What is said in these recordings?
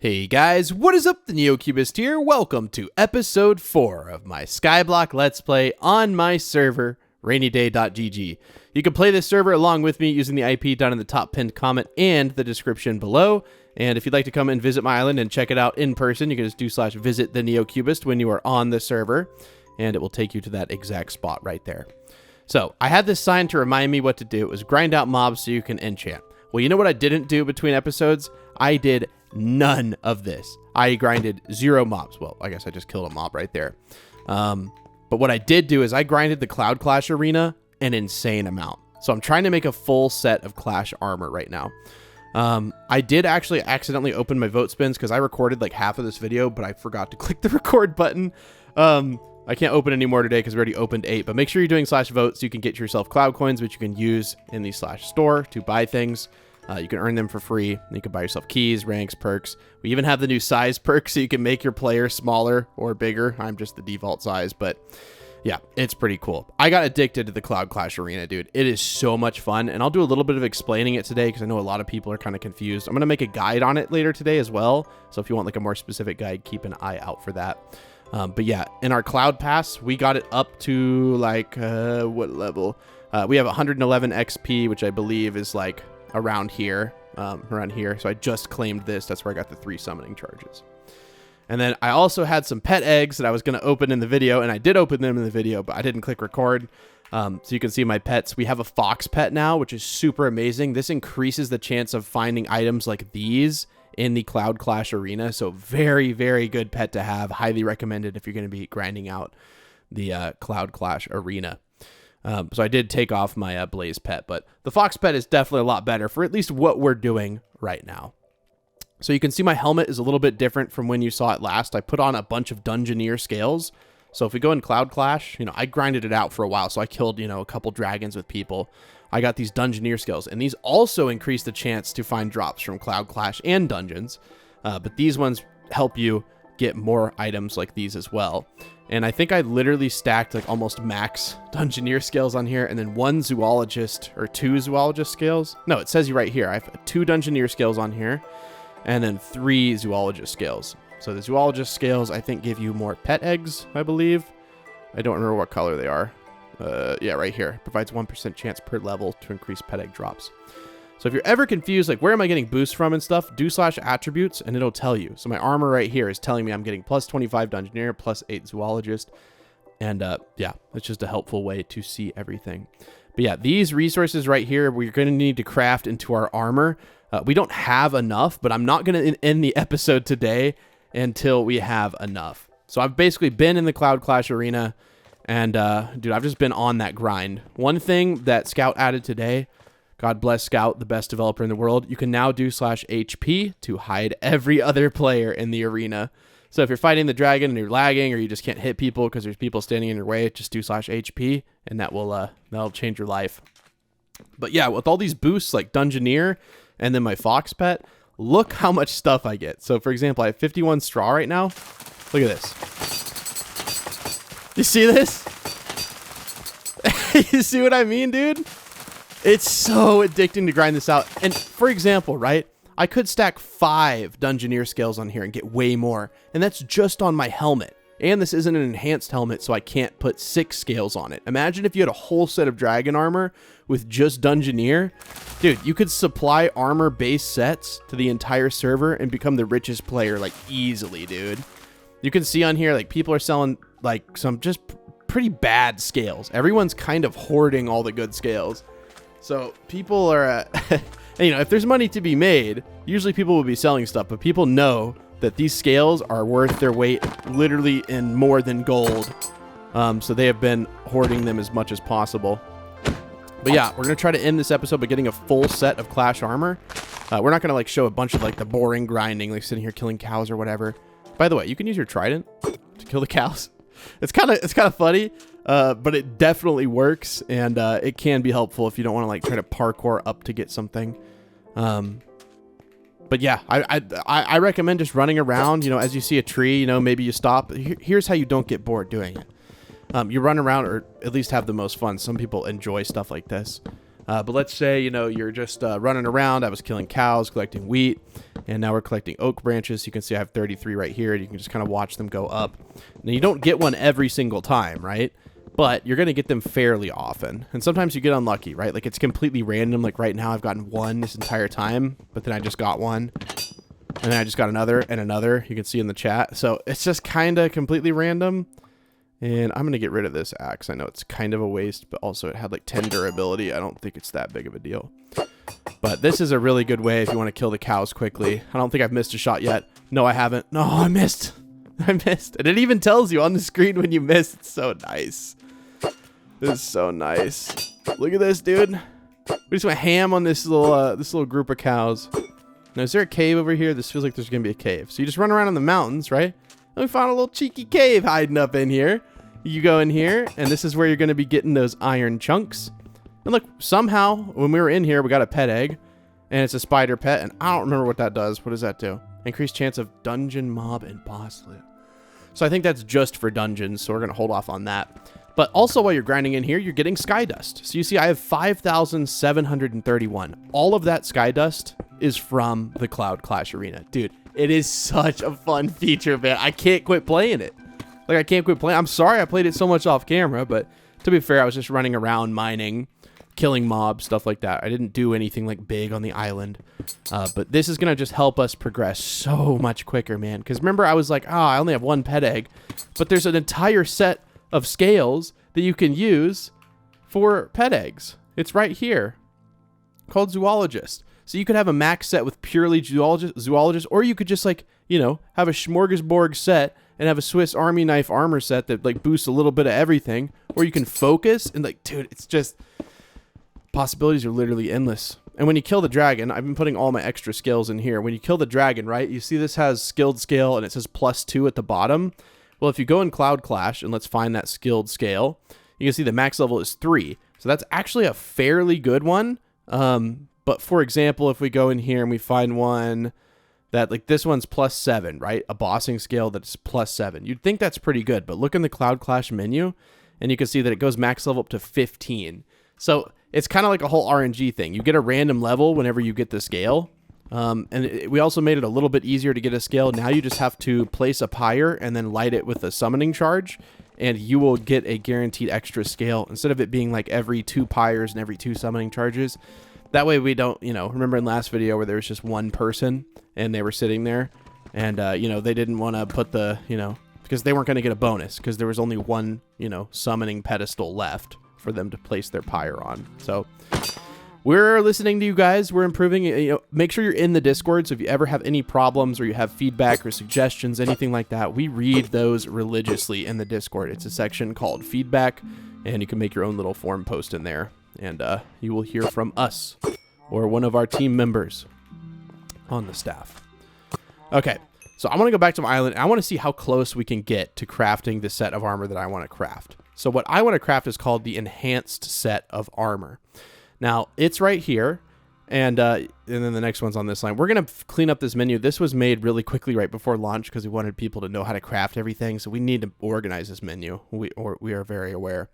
Hey guys, what is up? The NeoCubist here. Welcome to episode 4 of my Skyblock Let's Play on my server, RainyDay.gg. You can play this server along with me using the IP down in the top pinned comment and the description below. And if you'd like to come and visit my island and check it out in person, you can just do /visit the NeoCubist when you are on the server, and it will take you to that exact spot right there. So I had this sign to remind me what to do. It was grind out mobs so you can enchant. Well, you know what I didn't do between episodes? I did none of this. I grinded 0 mobs. Well, I guess I just killed a mob right there. But what I did do is I grinded the Cloud Clash arena an insane amount. So I'm trying to make a full set of Clash armor right now. I did actually accidentally open my vote spins because I recorded like half of this video, but I forgot to click the record button. I can't open any more today because we already opened 8, but make sure you're doing /vote so you can get yourself cloud coins, which you can use in the /store to buy things. You can earn them for free. You can buy yourself keys, ranks, perks. We even have the new size perk so you can make your player smaller or bigger. I'm just the default size, but yeah, it's pretty cool. I got addicted to the Cloud Clash arena, dude. It is so much fun, and I'll do a little bit of explaining it today because I know a lot of people are kind of confused. I'm going to make a guide on it later today as well, so if you want like a more specific guide, keep an eye out for that. But yeah, in our Cloud Pass, we got it up to like, what level? We have 111 XP, which I believe is like around here. So I just claimed this. That's where I got the 3 summoning charges. And then I also had some pet eggs that I was going to open in the video, and I did open them in the video, but I didn't click record. So you can see my pets. We have a fox pet now, which is super amazing. This increases the chance of finding items like these in the Cloud Clash arena. So very, very good pet to have. Highly recommended if you're going to be grinding out the Cloud Clash arena. So I did take off my Blaze pet, but the fox pet is definitely a lot better for at least what we're doing right now. So you can see my helmet is a little bit different from when you saw it last. I put on a bunch of Dungeoneer scales. So if we go in Cloud Clash, I grinded it out for a while. So I killed, a couple dragons with people. I got these Dungeoneer scales, and these also increase the chance to find drops from Cloud Clash and dungeons. But these ones help you get more items like these as well. And I think I literally stacked like almost max Dungeoneer scales on here, and then 1 zoologist or 2 zoologist scales. No, it says you right here. I have 2 Dungeoneer scales on here, and then 3 zoologist scales. So the zoologist scales, I think, give you more pet eggs, I believe. I don't remember what color they are. Yeah, right here. Provides 1% chance per level to increase pet egg drops. So if you're ever confused, like where am I getting boosts from and stuff, do /attributes and it'll tell you. So my armor right here is telling me I'm getting +25 Dungeoneer, +8 zoologist. And yeah, it's just a helpful way to see everything. But yeah, these resources right here, we're going to need to craft into our armor. We don't have enough, but I'm not going to end the episode today until we have enough. So I've basically been in the Cloud Clash arena, and dude, I've just been on that grind. One thing that Scout added today, God bless Scout, the best developer in the world, you can now do /HP to hide every other player in the arena. So if you're fighting the dragon and you're lagging, or you just can't hit people because there's people standing in your way, just do /HP, and that'll change your life. But yeah, with all these boosts like Dungeoneer and then my fox pet, look how much stuff I get. So for example, I have 51 straw right now. Look at this. You see this? You see what I mean, dude? It's so addicting to grind this out. And for example, right, I could stack 5 Dungeoneer scales on here and get way more. And that's just on my helmet. And this isn't an enhanced helmet, so I can't put 6 scales on it. Imagine if you had a whole set of dragon armor with just Dungeoneer. Dude, you could supply armor-based sets to the entire server and become the richest player, like, easily, dude. You can see on here, like, people are selling, like, some just pretty bad scales. Everyone's kind of hoarding all the good scales. So people are, if there's money to be made, usually people will be selling stuff, but people know that these scales are worth their weight literally in more than gold. So they have been hoarding them as much as possible. But yeah, we're going to try to end this episode by getting a full set of Clash armor. We're not going to like show a bunch of like the boring grinding, like sitting here killing cows or whatever. By the way, you can use your trident to kill the cows. It's kind of funny, but it definitely works, and it can be helpful if you don't want to like try to parkour up to get something. But yeah, I recommend just running around, as you see a tree, maybe you stop. Here's how you don't get bored doing it. You run around, or at least have the most fun. Some people enjoy stuff like this. But let's say, you're just running around. I was killing cows, collecting wheat, and now we're collecting oak branches. You can see I have 33 right here, and you can just kind of watch them go up. Now, you don't get one every single time, right? But you're going to get them fairly often. And sometimes you get unlucky, right? Like, it's completely random. Like, right now, I've gotten one this entire time, but then I just got one. And then I just got another and another. You can see in the chat. So, it's just kind of completely random. And I'm going to get rid of this axe. I know it's kind of a waste, but also it had like 10 durability. I don't think it's that big of a deal. But this is a really good way if you want to kill the cows quickly. I don't think I've missed a shot yet. No, I haven't. No, I missed. I missed. And it even tells you on the screen when you miss. It's so nice. This is so nice. Look at this, dude. We just went ham on this little group of cows. Now, is there a cave over here? This feels like there's going to be a cave. So you just run around in the mountains, right? And we found a little cheeky cave hiding up in here. You go in here, and this is where you're going to be getting those iron chunks. And look, somehow, when we were in here, we got a pet egg. And it's a spider pet, and I don't remember what that does. What does that do? Increased chance of dungeon, mob, and boss loot. So I think that's just for dungeons, so we're going to hold off on that. But also, while you're grinding in here, you're getting sky dust. So you see I have 5,731. All of that sky dust is from the Cloud Clash Arena. Dude, it is such a fun feature, man. I can't quit playing it. Like, I can't quit playing. I'm sorry I played it so much off camera, but to be fair, I was just running around mining, killing mobs, stuff like that. I didn't do anything like big on the island. But this is going to just help us progress so much quicker, man. Because remember, I was like, I only have one pet egg. But there's an entire set of scales that you can use for pet eggs. It's right here, called Zoologist. So you could have a max set with purely zoologist, or you could just have a smorgasbord set and have a Swiss Army knife armor set that like boosts a little bit of everything, or you can focus and like, dude, it's just possibilities are literally endless. And when you kill the dragon, I've been putting all my extra skills in here. When you kill the dragon, right, you see this has skilled scale and it says +2 at the bottom. Well, if you go in Cloud Clash and let's find that skilled scale, you can see the max level is 3. So that's actually a fairly good one. But for example, if we go in here and we find one that like this one's +7, right? A bossing scale that's +7. You'd think that's pretty good, but look in the Cloud Clash menu and you can see that it goes max level up to 15. So it's kind of like a whole RNG thing. You get a random level whenever you get the scale. We also made it a little bit easier to get a scale. Now you just have to place a pyre and then light it with a summoning charge, and you will get a guaranteed extra scale instead of it being like every 2 pyres and every 2 summoning charges. That way we don't, remember in last video where there was just one person and they were sitting there and, they didn't want to put the, because they weren't going to get a bonus because there was only one, summoning pedestal left for them to place their pyre on. So we're listening to you guys. We're improving. Make sure you're in the Discord. So if you ever have any problems or you have feedback or suggestions, anything like that, we read those religiously in the Discord. It's a section called feedback, and you can make your own little forum post in there, and you will hear from us or one of our team members on the staff. Okay, so I want to go back to my island. And I want to see how close we can get to crafting the set of armor that I want to craft. So what I want to craft is called the enhanced set of armor. Now, it's right here, and then the next one's on this line. We're going to clean up this menu. This was made really quickly right before launch because we wanted people to know how to craft everything, so we need to organize this menu. We are very aware.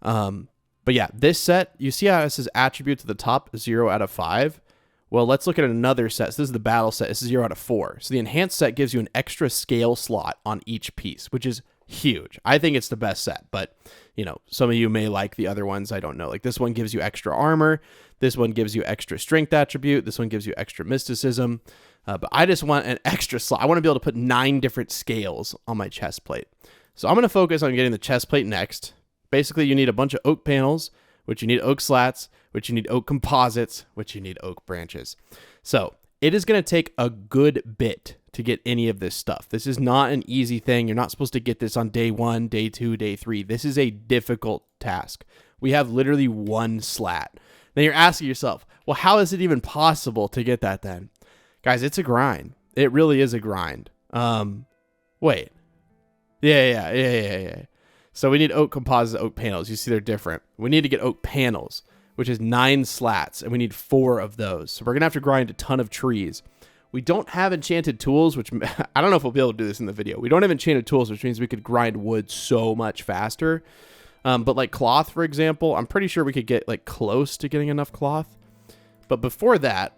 But yeah, this set, you see how it says attribute to the top, 0 out of 5? Well, let's look at another set. So this is the battle set. This is 0 out of 4. So the enhanced set gives you an extra scale slot on each piece, which is huge. I think it's the best set, but some of you may like the other ones. I don't know. Like this one gives you extra armor. This one gives you extra strength attribute. This one gives you extra mysticism. But I just want an extra slot. I want to be able to put 9 different scales on my chest plate. So I'm going to focus on getting the chest plate next. Basically, you need a bunch of oak panels, which you need oak slats, which you need oak composites, which you need oak branches. So it is going to take a good bit to get any of this stuff. This is not an easy thing. You're not supposed to get this on day 1, day 2, day 3. This is a difficult task. We have literally 1 slat. Now you're asking yourself, well, how is it even possible to get that then? Guys, it's a grind. It really is a grind. Wait. Yeah. So we need oak composite, oak panels. You see they're different. We need to get oak panels, which is 9 slats, and we need 4 of those. So we're going to have to grind a ton of trees. We don't have enchanted tools, which I don't know if we'll be able to do this in the video. We don't have enchanted tools, which means we could grind wood so much faster. But like cloth, for example, I'm pretty sure we could get like close to getting enough cloth. But before that,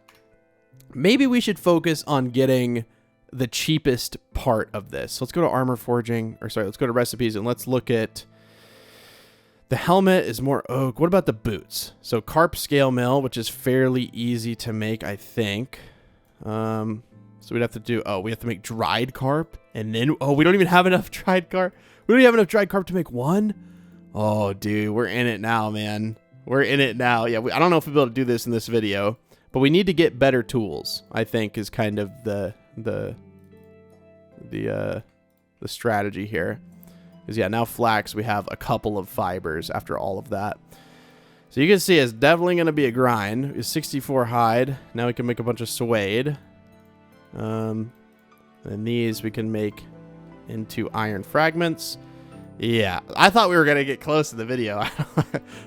maybe we should focus on getting the cheapest part of this. So let's go to armor forging, or sorry, let's go to recipes and let's look at the helmet is more oak. What about the boots? So carp scale mill, which is fairly easy to make, I think. So we'd have to do, we have to make dried carp, and then, we don't even have enough dried carp. We don't even have enough dried carp to make one. Oh, dude, we're in it now, man. We're in it now. Yeah, I don't know if we'll be able to do this in this video, but we need to get better tools, I think, is kind of the strategy here. Because, yeah, now flax, we have a couple of fibers after all of that. So you can see it's definitely going to be a grind. It's 64 hide. Now we can make a bunch of suede. And these we can make into iron fragments. Yeah, I thought we were going to get close to the video.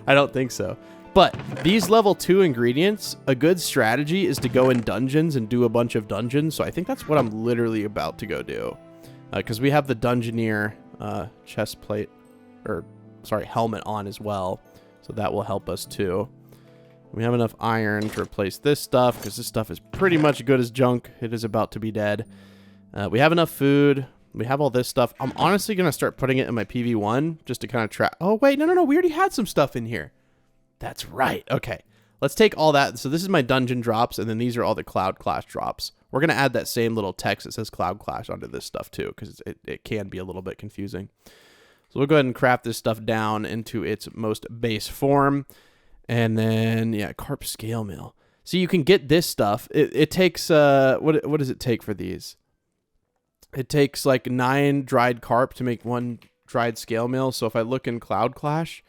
I don't think so. But these level 2 ingredients, a good strategy is to go in dungeons and do a bunch of dungeons. So I think that's what I'm literally about to go do. Because we have the Dungeoneer chest plate, or sorry, helmet on as well. So that will help us too. We have enough iron to replace this stuff because this stuff is pretty much good as junk. It is about to be dead. We have enough food. We have all this stuff. I'm honestly going to start putting it in my PV1 just to kind of track. Oh, wait, no. We already had some stuff in here. That's right. Okay. Let's take all that. So this is my dungeon drops, and then these are all the Cloud Clash drops. We're going to add that same little text that says Cloud Clash onto this stuff too, because it can be a little bit confusing. So we'll go ahead and craft this stuff down into its most base form. And then, yeah, carp scale mill. So you can get this stuff. It takes, what does it take for these? It takes like 9 dried carp to make 1 dried scale mill. So if I look in Cloud Clash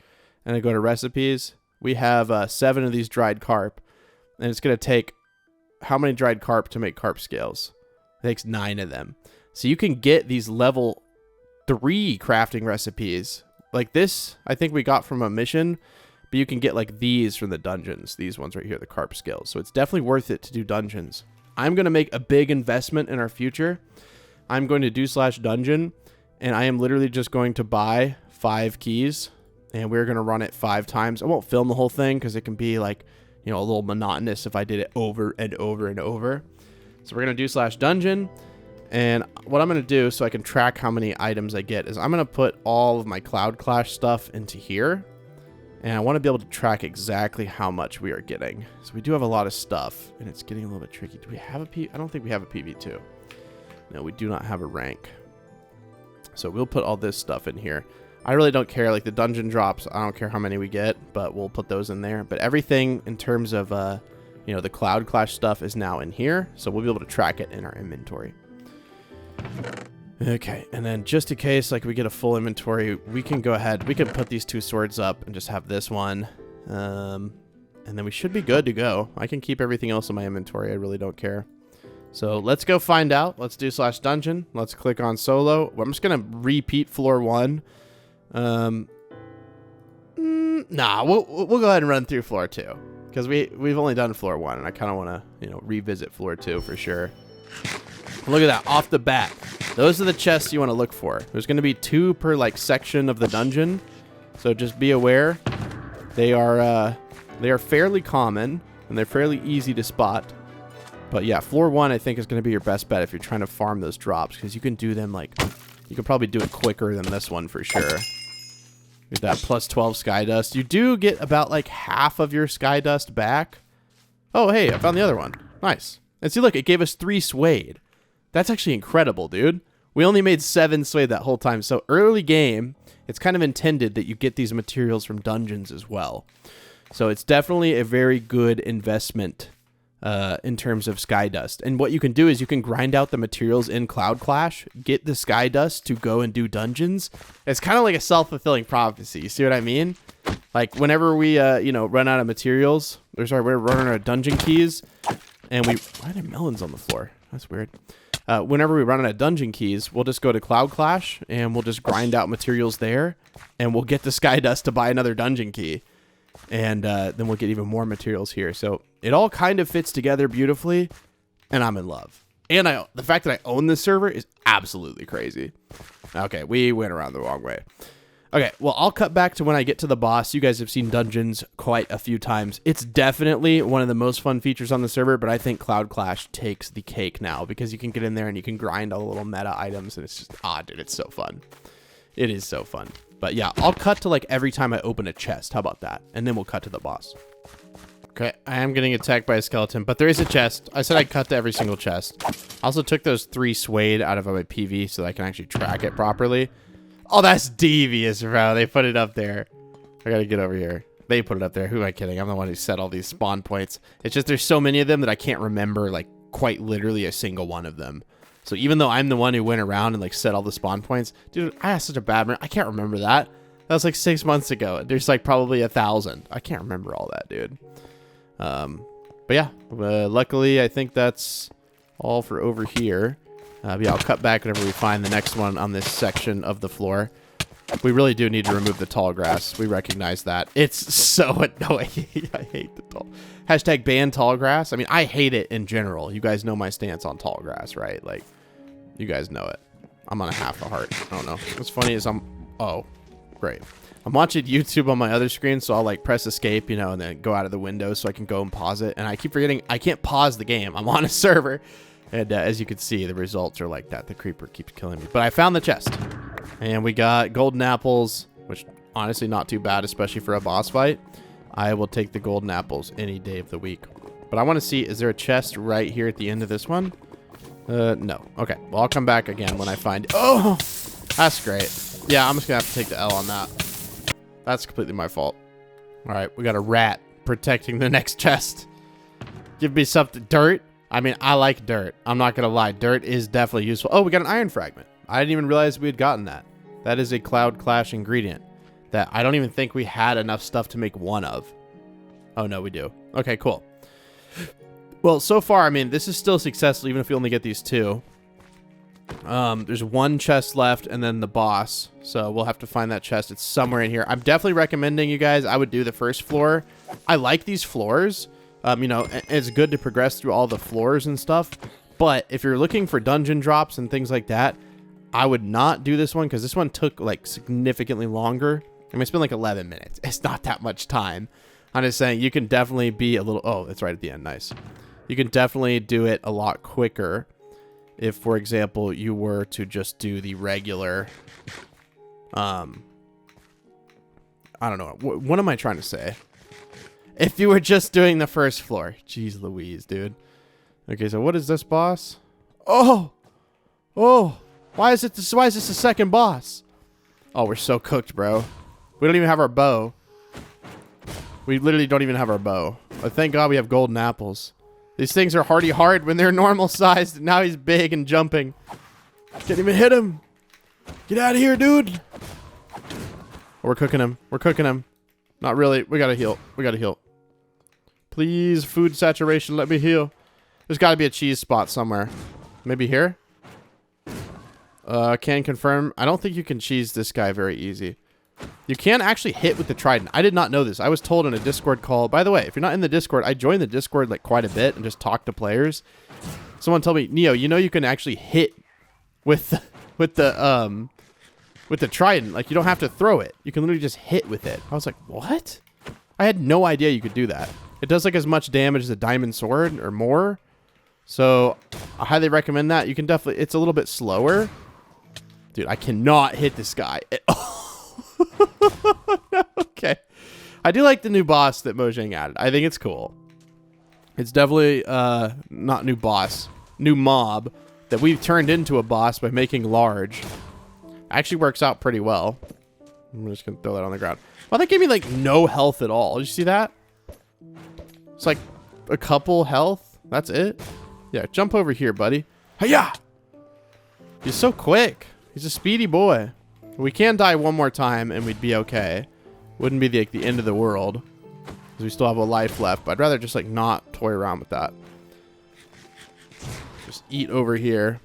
and I go to recipes, we have 7 of these dried carp. And it's going to take how many dried carp to make carp scales? It takes 9 of them. So you can get these level 3 crafting recipes. Like this, I think we got from a mission. But you can get like these from the dungeons. These ones right here, the carp scales. So it's definitely worth it to do dungeons. I'm going to make a big investment in our future. I'm going to do /dungeon, and I am literally just going to buy 5 keys, and we're going to run it 5 times. I won't film the whole thing because it can be like, you know, a little monotonous if I did it over and over and over. So we're going to do /dungeon, and what I'm going to do so I can track how many items I get is I'm going to put all of my Cloud Clash stuff into here, and I want to be able to track exactly how much we are getting. So we do have a lot of stuff, and it's getting a little bit tricky. Do we have a I don't think we have a PV2. No, we do not have a rank. So we'll put all this stuff in here. I really don't care. Like the dungeon drops, I don't care how many we get, but we'll put those in there. But everything in terms of, you know, the Cloud Clash stuff is now in here. So we'll be able to track it in our inventory. Okay, and then just in case like we get a full inventory, we can go ahead. We can put these 2 swords up and just have this one. And then we should be good to go. I can keep everything else in my inventory. I really don't care. So let's go find out. Let's do /dungeon. Let's click on solo. I'm just going to repeat floor 1. Nah, we'll go ahead and run through floor 2 because we've only done floor 1 and I kind of want to, you know, revisit floor 2 for sure. Look at that off the bat. Those are the chests you want to look for. There's going to be 2 per like section of the dungeon. So just be aware. They are fairly common and they're fairly easy to spot. But yeah, floor 1 I think is going to be your best bet if you're trying to farm those drops because you can do them like, you can probably do it quicker than this one for sure. Get that plus 12 sky dust. You do get about like half of your sky dust back. Oh, hey, I found the other one. Nice. And see, look, it gave us 3 suede. That's actually incredible, dude. We only made 7 suede that whole time. So early game, it's kind of intended that you get these materials from dungeons as well. So it's definitely a very good investment in terms of sky dust. And what you can do is you can grind out the materials in Cloud Clash, get the sky dust to go and do dungeons. It's kind of like a self-fulfilling prophecy. You see what I mean? Like whenever we, you know, run out of materials, or sorry, we're running out of dungeon keys, and why are there melons on the floor? That's weird. Whenever we run out of dungeon keys, we'll just go to Cloud Clash, and we'll just grind out materials there, and we'll get the sky dust to buy another dungeon key. And then we'll get even more materials here. So it all kind of fits together beautifully, and I'm in love. And the fact that I own this server is absolutely crazy. Okay, we went around the wrong way. Okay, well, I'll cut back to when I get to the boss. You guys have seen dungeons quite a few times. It's definitely one of the most fun features on the server, but I think Cloud Clash takes the cake now because you can get in there and you can grind all the little meta items, and it's just, dude, it's so fun. It is so fun. But yeah, I'll cut to like every time I open a chest. How about that? And then we'll cut to the boss. Okay, I am getting attacked by a skeleton, but there is a chest. I said I'd cut to every single chest. I also took those 3 suede out of my PV so that I can actually track it properly. Oh, that's devious, bro. They put it up there. I gotta get over here. They put it up there. Who am I kidding? I'm the one who set all these spawn points. It's just there's so many of them that I can't remember, like, quite literally a single one of them. So even though I'm the one who went around and, like, set all the spawn points, dude, I have such a bad memory. I can't remember that. That was, like, 6 months ago. There's, like, probably 1,000. I can't remember all that, dude. But yeah, luckily, I think that's all for over here. Yeah, I'll cut back whenever we find the next one on this section of the floor. We really do need to remove the tall grass. We recognize that. It's so annoying. I hate the tall. Hashtag ban tall grass. I mean, I hate it in general. You guys know my stance on tall grass, right? Like, you guys know it. I'm on a half a heart. I don't know. What's funny is oh, great. I'm watching YouTube on my other screen, so I'll like press escape, you know, and then go out of the window so I can go and pause it. And I keep forgetting I can't pause the game. I'm on a server. And as you can see, the results are like that. The creeper keeps killing me. But I found the chest. And we got golden apples, which honestly not too bad, especially for a boss fight. I will take the golden apples any day of the week. But I want to see, is there a chest right here at the end of this one? No. Okay. Well, I'll come back again when I find... Oh! That's great. Yeah, I'm just going to have to take the L on that. That's completely my fault. All right. We got a rat protecting the next chest. Give me something. Dirt? I mean, I like dirt. I'm not going to lie. Dirt is definitely useful. Oh, we got an iron fragment. I didn't even realize we had gotten that. That is a Cloud Clash ingredient that I don't even think we had enough stuff to make one of. Oh, no, we do. Okay, cool. Well, so far, I mean, this is still successful, even if we only get these 2. There's 1 chest left and then the boss. So we'll have to find that chest. It's somewhere in here. I'm definitely recommending you guys, I would do the first floor. I like these floors. You know, it's good to progress through all the floors and stuff. But if you're looking for dungeon drops and things like that, I would not do this one because this one took like significantly longer. I mean, it's been like 11 minutes. It's not that much time. I'm just saying you can definitely be a little... Oh, it's right at the end. Nice. You can definitely do it a lot quicker if, for example, you were to just do the regular... I don't know. What am I trying to say? If you were just doing the first floor. Jeez Louise, dude. Okay, so what is this boss? Oh! Oh! Why is this the second boss? Oh, we're so cooked, bro. We don't even have our bow. We literally don't even have our bow. But thank God we have golden apples. These things are hardy hard when they're normal sized. Now he's big and jumping. Can't even hit him. Get out of here, dude. Oh, we're cooking him. We're cooking him. Not really. We gotta heal. We gotta heal. Please, food saturation, let me heal. There's gotta be a cheese spot somewhere. Maybe here? Can confirm. I don't think you can cheese this guy very easy. You can actually hit with the trident. I did not know this. I was told in a Discord call. By the way, if you're not in the Discord, I joined the Discord like quite a bit and just talk to players. Someone told me, Neo, you know you can actually hit with the trident. Like, you don't have to throw it. You can literally just hit with it. I was like, what? I had no idea you could do that. It does like as much damage as a diamond sword or more. So I highly recommend that. You can definitely, it's a little bit slower. Dude, I cannot hit this guy. Okay. I do like the new boss that Mojang added. I think it's cool. It's definitely not new boss, new mob that we've turned into a boss by making large. Actually works out pretty well. I'm just gonna throw that on the ground. Well, that gave me like no health at all. Did you see that? It's like a couple health. That's it. Yeah, jump over here, buddy. Hiya! He's so quick. He's a speedy boy. We can die one more time and we'd be okay. Wouldn't be like the end of the world because we still have a life left. But I'd rather just like not toy around with that. Just eat over here.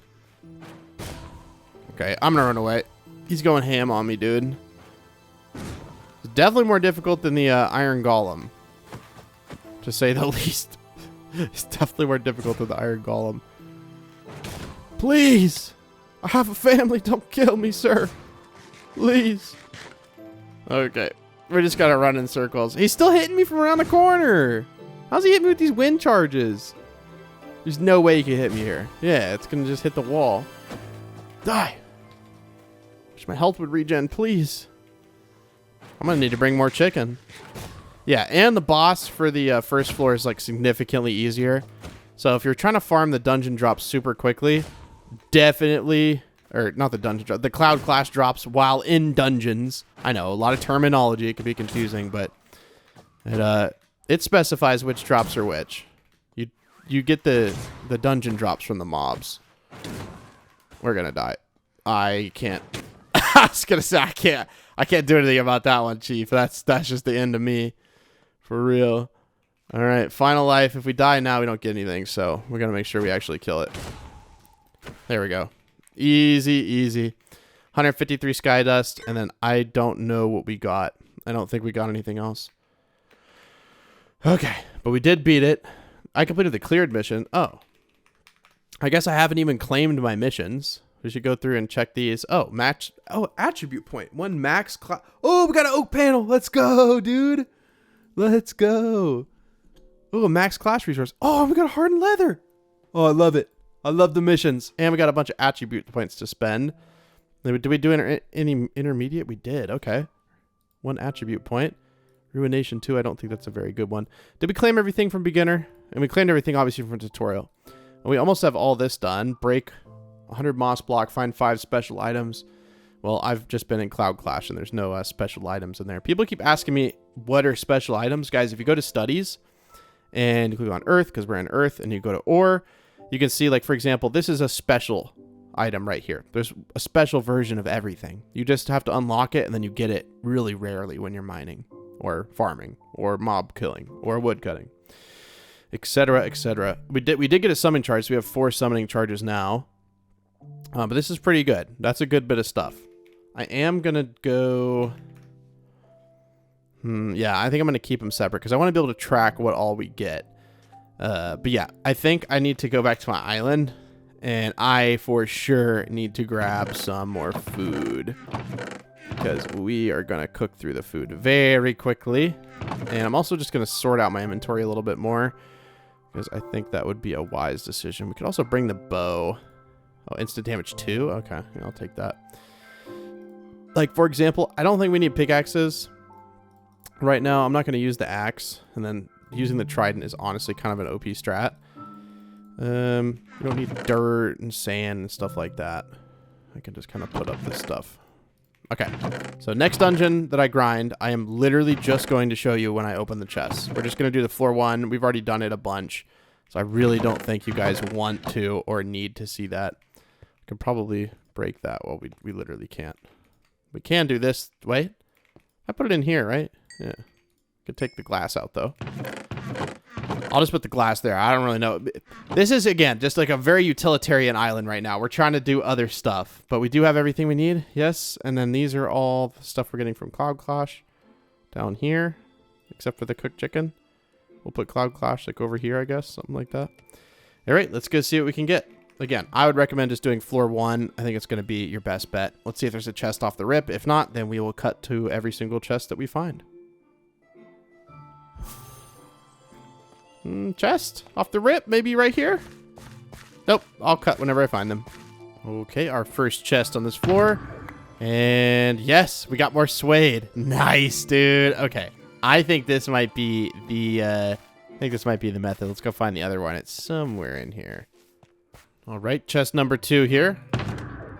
Okay, I'm gonna run away. He's going ham on me, dude. It's definitely more difficult than the iron golem, to say the least. It's definitely more difficult than the iron golem. Please, I have a family. Don't kill me, sir. Please. Okay. We're just gonna run in circles. He's still hitting me from around the corner. How's he hitting me with these wind charges? There's no way he can hit me here. Yeah, it's gonna just hit the wall. Die. Wish my health would regen, please. I'm gonna need to bring more chicken. Yeah, and the boss for the first floor is like significantly easier. So if you're trying to farm the dungeon drops super quickly, definitely, or not the dungeon drop, the cloud clash drops while in dungeons. I know, a lot of terminology, it can be confusing, but it specifies which drops are which. You get the dungeon drops from the mobs. We're gonna die. I can't. I was gonna say I can't do anything about that one, Chief. That's just the end of me. For real. All right, final life. If we die now, we don't get anything, so we're gonna make sure we actually kill it. There we go. Easy, easy. 153 sky dust, and then I don't know what we got. I don't think we got anything else. Okay, but we did beat it. I completed the cleared mission. Oh. I guess I haven't even claimed my missions. We should go through and check these. Oh, match. Oh, attribute point. 1 max class. Oh, we got an oak panel. Let's go, dude. Let's go. Oh, max class resource. Oh, we got hardened leather. Oh, I love it. I love the missions. And we got a bunch of attribute points to spend. Did we do any intermediate? We did. Okay. 1 attribute point. Ruination 2. I don't think that's a very good one. Did we claim everything from beginner? And we claimed everything, obviously, from tutorial. And we almost have all this done. Break 100 moss block. Find 5 special items. Well, I've just been in Cloud Clash, and there's no special items in there. People keep asking me, what are special items? Guys, if you go to studies, and you click on Earth, because we're in Earth, and you go to Ore, you can see, like, for example, this is a special item right here. There's a special version of everything. You just have to unlock it, and then you get it really rarely when you're mining, or farming, or mob killing, or wood cutting, etc., etc. We did get a summon charge, so we have 4 summoning charges now. But this is pretty good. That's a good bit of stuff. I am gonna go. Yeah, I think I'm gonna keep them separate because I want to be able to track what all we get. But yeah, I think I need to go back to my island, and I for sure need to grab some more food because we are gonna cook through the food very quickly. And I'm also just gonna sort out my inventory a little bit more because I think that would be a wise decision. We could also bring the bow. Oh, instant damage 2? Okay, yeah, I'll take that. Like, for example, I don't think we need pickaxes right now. I'm not going to use the axe. And then using the trident is honestly kind of an OP strat. You don't need dirt and sand and stuff like that. I can just kind of put up this stuff. Okay, so next dungeon that I grind, I am literally just going to show you when I open the chest. We're just going to do the floor 1. We've already done it a bunch. So I really don't think you guys want to or need to see that. I could probably break that. Well, we literally can't. We can do this. Wait. I put it in here, right? Yeah. Could take the glass out, though. I'll just put the glass there. I don't really know. This is, again, just like a very utilitarian island right now. We're trying to do other stuff. But we do have everything we need. Yes. And then these are all the stuff we're getting from Cloud Clash down here. Except for the cooked chicken. We'll put Cloud Clash like over here, I guess. Something like that. All right. Let's go see what we can get. Again, I would recommend just doing floor 1. I think it's going to be your best bet. Let's see if there's a chest off the rip. If not, then we will cut to every single chest that we find. Chest off the rip, maybe right here. Nope, I'll cut whenever I find them. Okay, our first chest on this floor. And yes, we got more suede. Nice, dude. Okay, I think this might be the method. Let's go find the other one. It's somewhere in here. All right, chest number 2 here.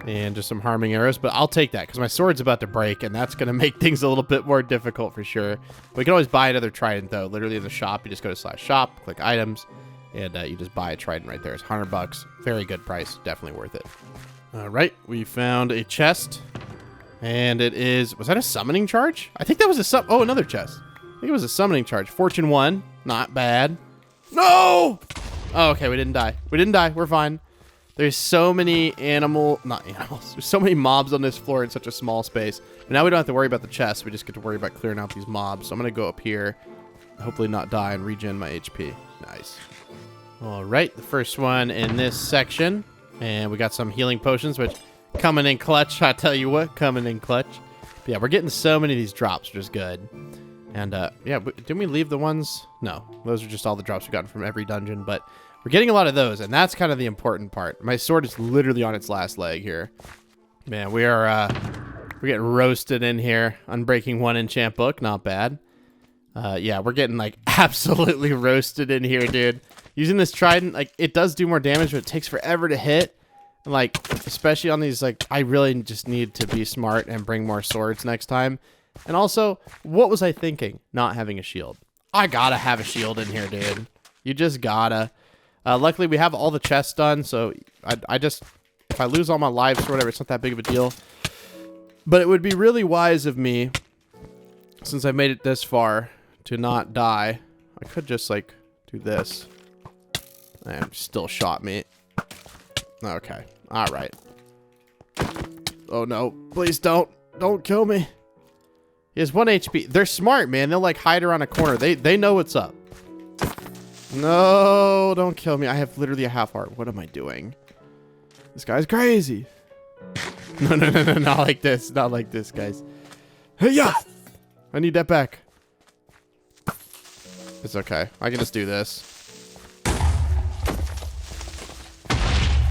And just some harming arrows, but I'll take that because my sword's about to break, and that's going to make things a little bit more difficult for sure. We can always buy another trident, though. Literally in the shop, you just go to /shop, click items, and you just buy a trident right there. It's $100. Very good price. Definitely worth it. All right, we found a chest, and it is... Was that a summoning charge? I think that was a Oh, another chest. I think it was a summoning charge. Fortune 1. Not bad. No! Oh, okay, we didn't die. We didn't die. We're fine. There's so many not animals. There's so many mobs on this floor in such a small space. But now we don't have to worry about the chest. We just get to worry about clearing out these mobs. So I'm going to go up here, hopefully not die, and regen my HP. Nice. All right, the first one in this section. And we got some healing potions, which coming in clutch. I tell you what, coming in clutch. But Yeah, we're getting so many of these drops, which is good. And yeah, didn't we leave the ones? No, those are just all the drops we got from every dungeon, but we're getting a lot of those, and that's kind of the important part. My sword is literally on its last leg here. Man, we're getting roasted in here. Unbreaking 1 enchant book, not bad. Yeah, we're getting like absolutely roasted in here, dude. Using this trident, like it does do more damage, but it takes forever to hit. And like, especially on these, like, I really just need to be smart and bring more swords next time. And also, what was I thinking? Not having a shield. I gotta have a shield in here, dude. You just gotta. Luckily, we have all the chests done, so I just, if I lose all my lives or whatever, it's not that big of a deal. But it would be really wise of me, since I made it this far, to not die. I could just, like, do this. And still shot me. Okay. Alright. Oh, no. Please don't. Don't kill me. He has 1 HP. They're smart, man. They'll, like, hide around a corner. They know what's up. No, don't kill me. I have literally a half heart. What am I doing? This guy's crazy. No, no, no, no. Not like this. Not like this, guys. Hey-ya! I need that back. It's okay. I can just do this.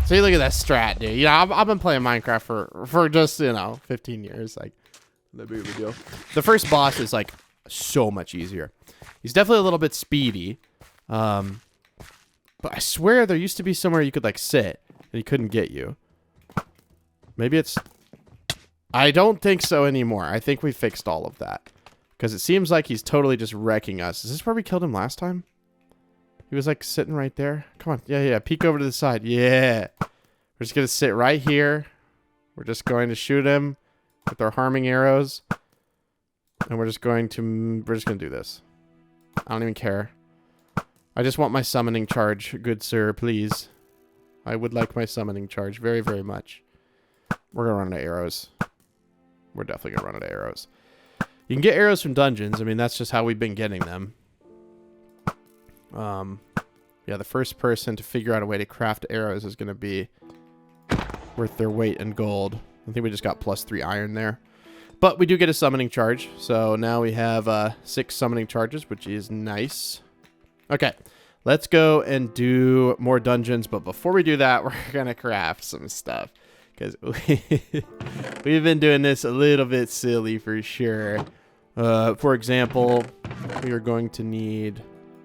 See, look at that strat, dude. You know, I've been playing Minecraft for just, you know, 15 years. Like, no big of a deal. The first boss is, like, so much easier. He's definitely a little bit speedy. But I swear there used to be somewhere you could, like, sit and he couldn't get you. Maybe it's... I don't think so anymore. I think we fixed all of that. Because it seems like he's totally just wrecking us. Is this where we killed him last time? He was like sitting right there. Come on. Yeah, yeah. Peek over to the side. Yeah. We're just going to sit right here. We're just going to shoot him with our harming arrows. And we're just going to do this. I don't even care. I just want my summoning charge. Good sir, please. I would like my summoning charge very, very much. We're going to run out of arrows. We're definitely going to run out of arrows. You can get arrows from dungeons. I mean, that's just how we've been getting them. Yeah, the first person to figure out a way to craft arrows is going to be worth their weight in gold. I think we just got +3 iron there. But we do get a summoning charge. So now we have 6 summoning charges, which is nice. Okay, let's go and do more dungeons. But before we do that, we're going to craft some stuff. Because we've been doing this a little bit silly for sure. For example, we are going to need...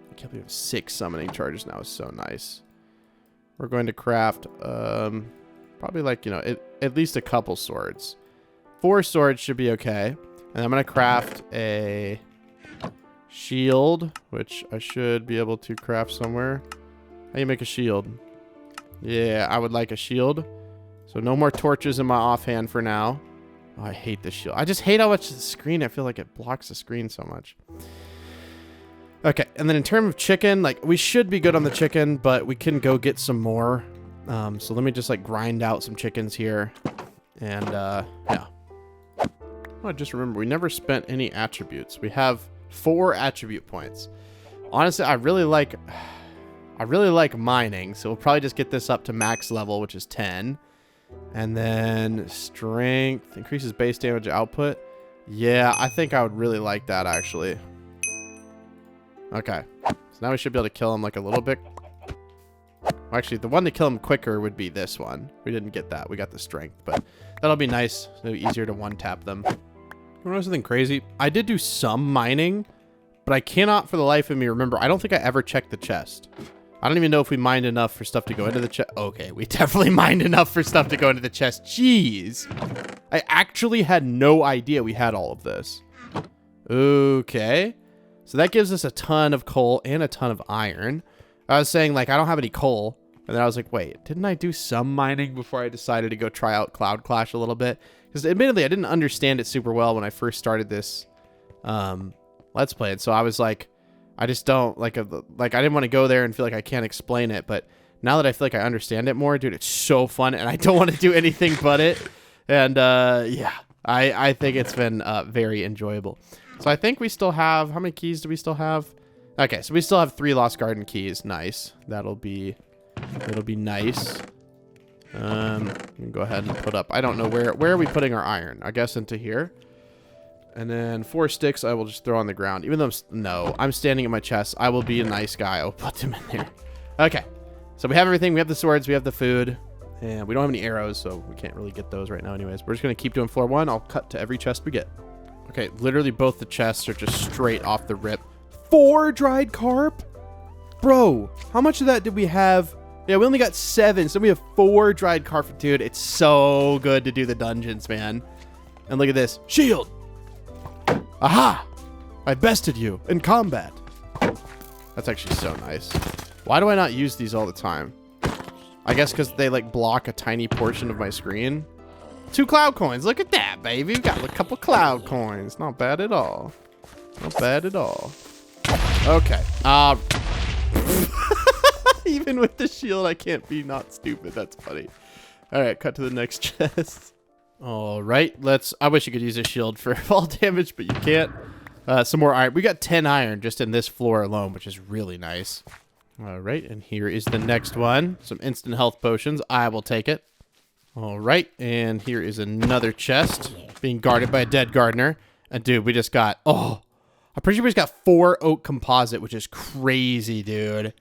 I can't believe we have 6 summoning charges now. It's so nice. We're going to craft probably like, you know, at least a couple swords. 4 swords should be okay. And I'm going to craft a shield, which I should be able to craft somewhere. How do you make a shield? Yeah, I would like a shield. So no more torches in my offhand for now. Oh, I hate this shield. I just hate how much the screen, I feel like it blocks the screen so much. Okay, and then in terms of chicken, like, we should be good on the chicken, but we can go get some more. So let me just, like, grind out some chickens here. And, yeah. Oh, I just remember, we never spent any attributes. We have 4 attribute points. Honestly, I really like mining, so we'll probably just get this up to max level, which is 10. And then strength, increases base damage output. Yeah, I think I would really like that, actually. Okay, so now we should be able to kill him like a little bit. Well, actually, the one to kill him quicker would be this one. We didn't get that. We got the strength, but that'll be nice. It'll be easier to one-tap them. You know something crazy? I did do some mining, but I cannot for the life of me remember. I don't think I ever checked the chest. I don't even know if we mined enough for stuff to go into the chest. Okay, we definitely mined enough for stuff to go into the chest. Jeez. I actually had no idea we had all of this. Okay. So that gives us a ton of coal and a ton of iron. I was saying, like, I don't have any coal. And then I was like, wait, didn't I do some mining before I decided to go try out Cloud Clash a little bit? Because admittedly, I didn't understand it super well when I first started this Let's Play. And so I was like, I just don't, like, I didn't want to go there and feel like I can't explain it. But now that I feel like I understand it more, dude, it's so fun. And I don't want to do anything but it. And, yeah, I think it's been very enjoyable. So I think we still have, how many keys do we still have? Okay, so we still have 3 Lost Garden keys. Nice. That'll be nice. We can go ahead and put up, I don't know, where are we putting our iron? I guess into here. And then 4 sticks I will just throw on the ground. Even though I'm standing at my chest. I will be a nice guy. I'll put them in there. Okay. So we have everything. We have the swords. We have the food. And we don't have any arrows, so we can't really get those right now anyways. We're just going to keep doing floor 1. I'll cut to every chest we get. Okay, literally both the chests are just straight off the rip. 4 dried carp? Bro, how much of that did we have? Yeah, we only got 7, so we have 4 dried carp. Dude, it's so good to do the dungeons, man. And look at this. Shield! Aha! I bested you in combat. That's actually so nice. Why do I not use these all the time? I guess because they like block a tiny portion of my screen. 2 cloud coins. Look at that, baby. We got a couple cloud coins. Not bad at all. Not bad at all. Okay. Even with the shield, I can't be not stupid. That's funny. All right, cut to the next chest. All right, I wish you could use a shield for fall damage, but you can't. Some more iron. We got 10 iron just in this floor alone, which is really nice. All right, and here is the next one. Some instant health potions. I will take it. All right, and here is another chest being guarded by a dead gardener. And dude, we just got, I'm pretty sure we just got 4 oak composite, which is crazy, dude.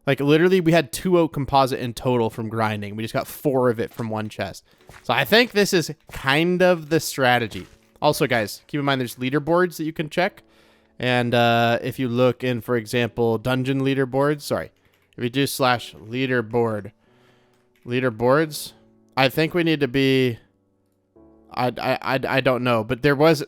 Like literally we had 2 oak composite in total from grinding. We just got 4 of it from one chest. So I think this is kind of the strategy. Also, guys, keep in mind there's leaderboards that you can check. And if you look in, for example, dungeon leaderboards, sorry, if you do /leaderboards, I think we need to be, I don't know, but there was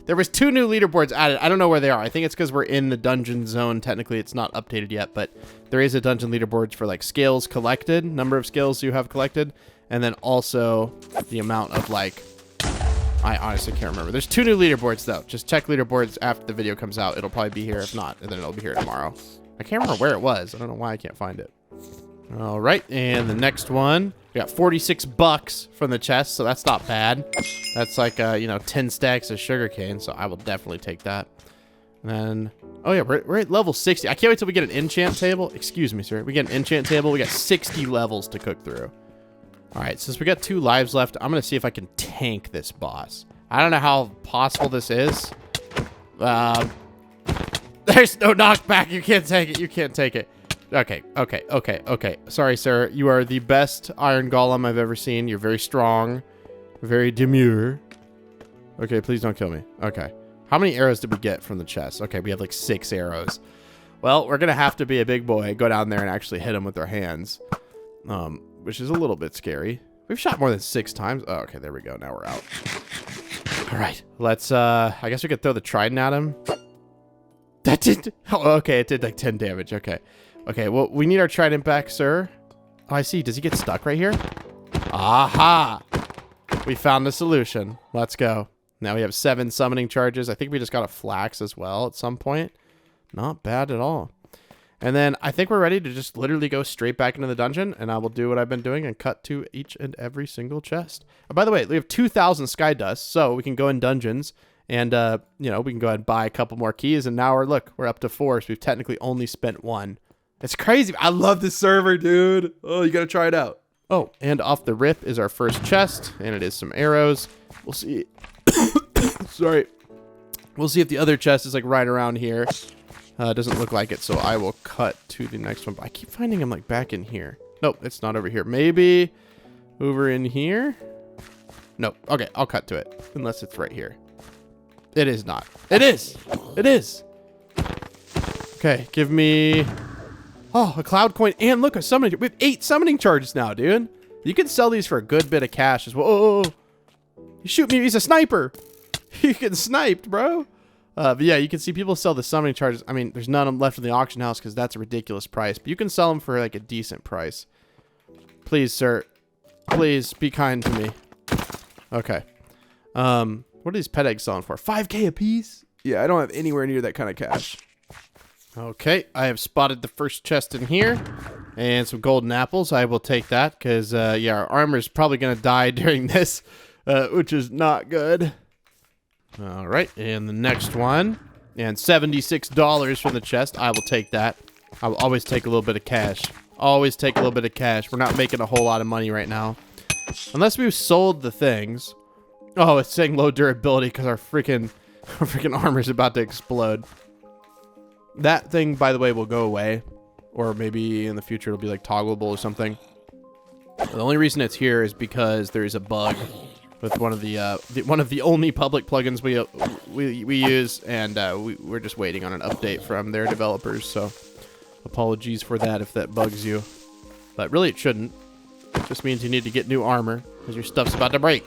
2 new leaderboards added. I don't know where they are. I think it's because we're in the dungeon zone. Technically, it's not updated yet, but there is a dungeon leaderboards for like scales collected, number of scales you have collected, and then also the amount of like, I honestly can't remember. There's 2 new leaderboards though. Just check leaderboards after the video comes out. It'll probably be here. If not, and then it'll be here tomorrow. I can't remember where it was. I don't know why I can't find it. All right, and the next one, we got 46 bucks from the chest, so that's not bad. That's like 10 stacks of sugarcane, so I will definitely take that. And then, oh yeah, we're at level 60. I can't wait till we get an enchant table. Excuse me, sir. We get an enchant table. We got 60 levels to cook through. All right, since we got 2 lives left, I'm gonna see if I can tank this boss. I don't know how possible this is. There's no knockback. You can't take it. You can't take it. Okay. Sorry, sir. You are the best iron golem I've ever seen. You're very strong, very demure. Okay, please don't kill me. Okay. How many arrows did we get from the chest? Okay, we have like 6 arrows. Well, we're going to have to be a big boy, go down there and actually hit him with our hands, which is a little bit scary. We've shot more than 6 times. Oh, okay, there we go. Now we're out. All right, let's, I guess we could throw the trident at him. That did, oh, okay, it did like 10 damage. Okay. Okay, well, we need our trident back, sir. Oh, I see. Does he get stuck right here? Aha! We found the solution. Let's go. Now we have 7 summoning charges. I think we just got a flax as well at some point. Not bad at all. And then I think we're ready to just literally go straight back into the dungeon, and I will do what I've been doing and cut to each and every single chest. Oh, by the way, we have 2,000 sky dust, so we can go in dungeons, and, we can go ahead and buy a couple more keys, and now we're up to 4, so we've technically only spent 1. It's crazy. I love this server, dude. Oh, you got to try it out. Oh, and off the rip is our first chest, and it is some arrows. We'll see. Sorry. We'll see if the other chest is like right around here. It doesn't look like it, so I will cut to the next one. But I keep finding them like back in here. Nope, it's not over here. Maybe over in here? Nope. Okay, I'll cut to it. Unless it's right here. It is not. It is. It is. Okay, give me... Oh, a cloud coin, and look, a summoning. We have 8 summoning charges now, dude. You can sell these for a good bit of cash as well. Oh, you shoot me. He's a sniper. You get sniped, bro. But yeah, you can see people sell the summoning charges. I mean, there's none of them left in the auction house because that's a ridiculous price. But you can sell them for like a decent price. Please, sir. Please be kind to me. Okay. What are these pet eggs selling for? 5K a piece? Yeah, I don't have anywhere near that kind of cash. Okay, I have spotted the first chest in here, and some golden apples. I will take that, because, yeah, our armor's probably going to die during this, which is not good. All right, and the next one, and $76 from the chest. I will take that. I will always take a little bit of cash. Always take a little bit of cash. We're not making a whole lot of money right now. Unless we've sold the things. Oh, it's saying low durability because our freaking... Freaking armor's about to explode. That thing, by the way, will go away. Or maybe in the future it'll be like toggleable or something. The only reason it's here is because there is a bug with one of the only public plugins we use, and we're just waiting on an update from their developers. So apologies for that if that bugs you, but really it shouldn't. It just means you need to get new armor because your stuff's about to break.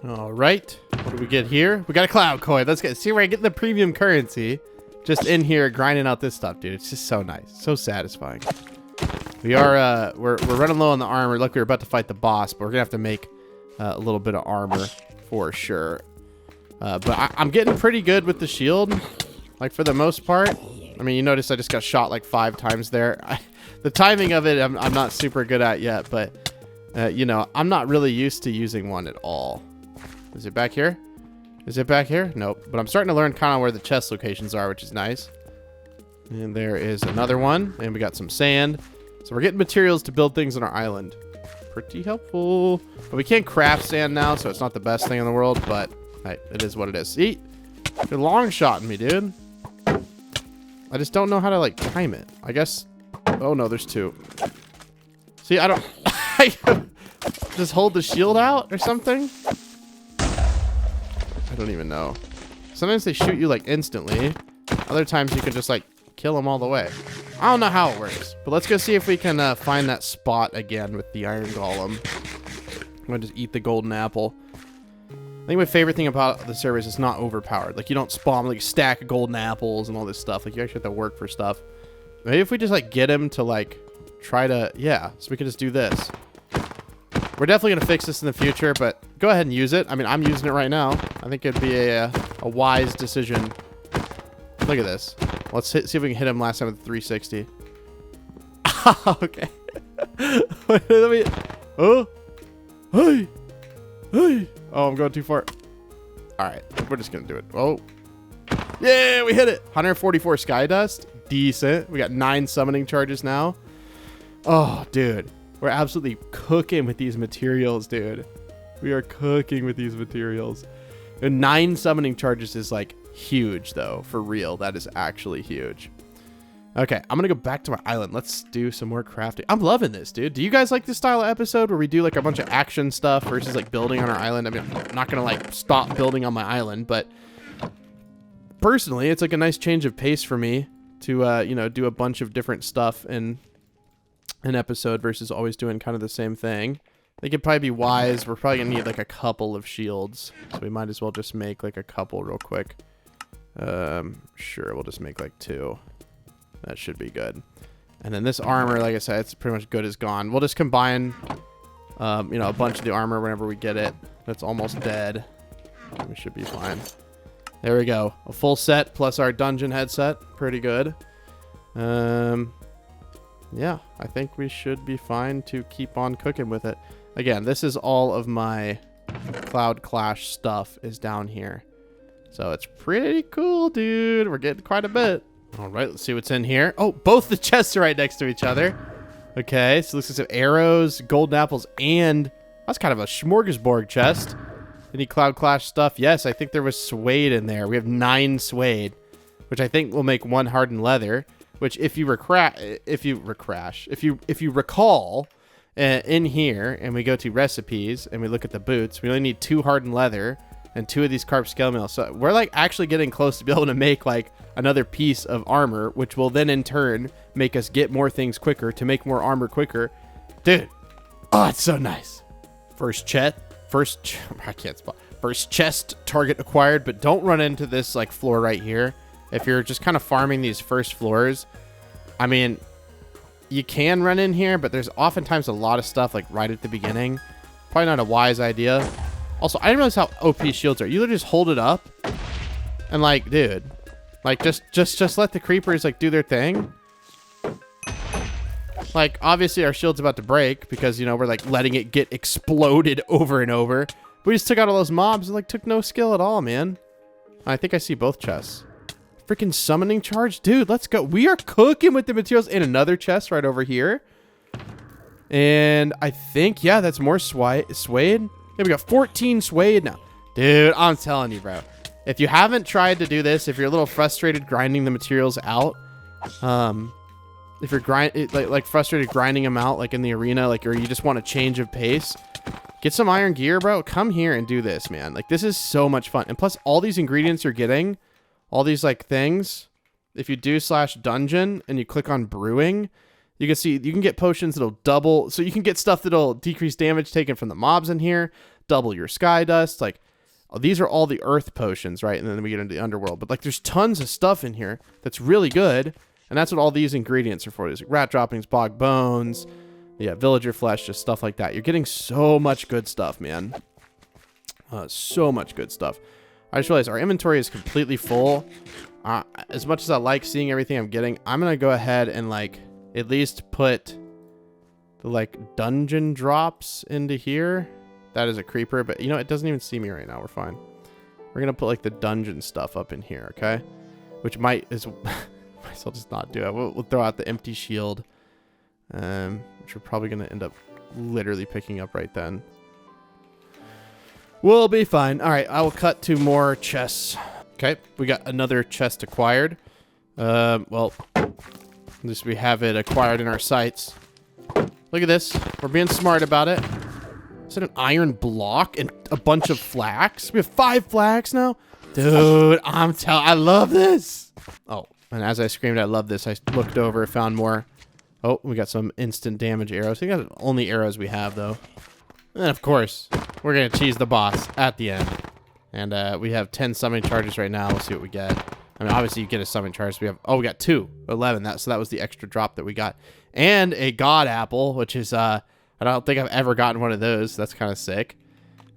All right, what do we get here? We got a cloud coin. Let's get see where I get the premium currency. Just in here grinding out this stuff, dude. It's just so nice, so satisfying. We are we're running low on the armor. Look, we're about to fight the boss, but we're gonna have to make a little bit of armor for sure. But I'm getting pretty good with the shield, like for the most part. I mean, you notice I just got shot like 5 times there. The timing of it, I'm not super good at yet, but you know, I'm not really used to using one at all. Is it back here? Is it back here? Nope. But I'm starting to learn kind of where the chest locations are, which is nice. And there is another one. And we got some sand. So we're getting materials to build things on our island. Pretty helpful. But we can't craft sand now, so it's not the best thing in the world. But hey, it is what it is. See? You're long-shotting me, dude. I just don't know how to, like, time it. I guess... Oh, no, there's 2. See, I don't... Just hold the shield out or something? I don't even know. Sometimes they shoot you like instantly. Other times you can just like kill them all the way. I don't know how it works, but let's go see if we can find that spot again with the iron golem. I'm gonna just eat the golden apple. I think my favorite thing about the server is it's not overpowered. Like you don't spawn like a stack of golden apples and all this stuff. Like you actually have to work for stuff. Maybe if we just like get him to like try to, yeah, so we can just do this. We're definitely going to fix this in the future, but go ahead and use it. I mean, I'm using it right now. I think it'd be a wise decision. Look at this. Let's see if we can hit him last time with the 360. Okay. Wait, let me... Oh. Hey. Hey. Oh, I'm going too far. All right. We're just going to do it. Oh. Yeah, we hit it. 144 sky dust. Decent. We got 9 summoning charges now. Oh, dude. We're absolutely cooking with these materials, dude. We are cooking with these materials. And 9 summoning charges is like huge, though. For real, that is actually huge. Okay, I'm gonna go back to my island. Let's do some more crafting. I'm loving this, dude. Do you guys like this style of episode where we do like a bunch of action stuff versus like building on our island? I mean, I'm not gonna like stop building on my island, but personally, it's like a nice change of pace for me to, you know, do a bunch of different stuff in an episode versus always doing kind of the same thing. I think it'd probably be wise. We're probably gonna need like a couple of shields, so we might as well just make like a couple real quick. Sure, we'll just make like 2. That should be good. And then this armor, like I said, it's pretty much good as gone. We'll just combine, you know, a bunch of the armor whenever we get it. That's almost dead. We should be fine. There we go. A full set plus our dungeon headset. Pretty good. Yeah, I think we should be fine to keep on cooking with it. Again, this is all of my Cloud Clash stuff is down here. So it's pretty cool, dude. We're getting quite a bit. All right, let's see what's in here. Oh, both the chests are right next to each other. Okay, so looks like some arrows, golden apples, and that's kind of a smorgasbord chest. Any Cloud Clash stuff? Yes, I think there was suede in there. We have 9 suede, which I think will make 1 hardened leather. Which, if you recall, in here, and we go to recipes and we look at the boots, we only need 2 hardened leather and 2 of these carp scale mail. So we're like actually getting close to be able to make like another piece of armor, which will then in turn make us get more things quicker to make more armor quicker. Dude, oh, it's so nice. First chest target acquired, but don't run into this like floor right here. If you're just kind of farming these first floors, I mean, you can run in here, but there's oftentimes a lot of stuff like right at the beginning. Probably not a wise idea. Also, I didn't realize how OP shields are. You literally just hold it up and like, dude, like just let the creepers like do their thing. Like, obviously our shield's about to break because, you know, we're like letting it get exploded over and over. We just took out all those mobs and like took no skill at all, man. I think I see both chests. Freaking summoning charge, dude, let's go. We are cooking with the materials. In another chest right over here, and I think, yeah, that's more suede. Yeah, we got 14 suede now, dude. I'm telling you, bro, If you haven't tried to do this, if you're a little frustrated grinding the materials out, if you're like frustrated grinding them out, like in the arena, like, or you just want a change of pace, get some iron gear, bro. Come here and do this, man. Like, this is so much fun. And plus, all these ingredients you're getting, all these like things, if you do /dungeon and you click on brewing, you can see you can get potions that'll double. So you can get stuff that'll decrease damage taken from the mobs in here, double your sky dust. Like, these are all the earth potions, right? And then we get into the underworld. But like, there's tons of stuff in here that's really good. And that's what all these ingredients are for. There's like rat droppings, bog bones, yeah, villager flesh, just stuff like that. You're getting so much good stuff, man. So much good stuff. I just realized our inventory is completely full. As much as I like seeing everything I'm getting, I'm going to go ahead and like at least put the like dungeon drops into here. That is a creeper, but you know, it doesn't even see me right now. We're fine. We're going to put like the dungeon stuff up in here, okay? Which might as well just not do it. We'll throw out the empty shield, which we're probably going to end up literally picking up right then. We'll be fine. All right, I will cut to more chests. Okay, we got another chest acquired. Well, at least we have it acquired in our sights. Look at this. We're being smart about it. Is it an iron block and a bunch of flax? We have 5 flax now? Dude, I love this. Oh, and as I screamed, I love this, I looked over and found more. Oh, we got some instant damage arrows. I think that's the only arrows we have, though. And then, of course, we're going to cheese the boss at the end. And we have 10 summoning charges right now. We'll see what we get. I mean, obviously, you get a summoning charge. We have, oh, we got 2. 11. So that was the extra drop that we got. And a god apple, which is, I don't think I've ever gotten one of those. That's kind of sick.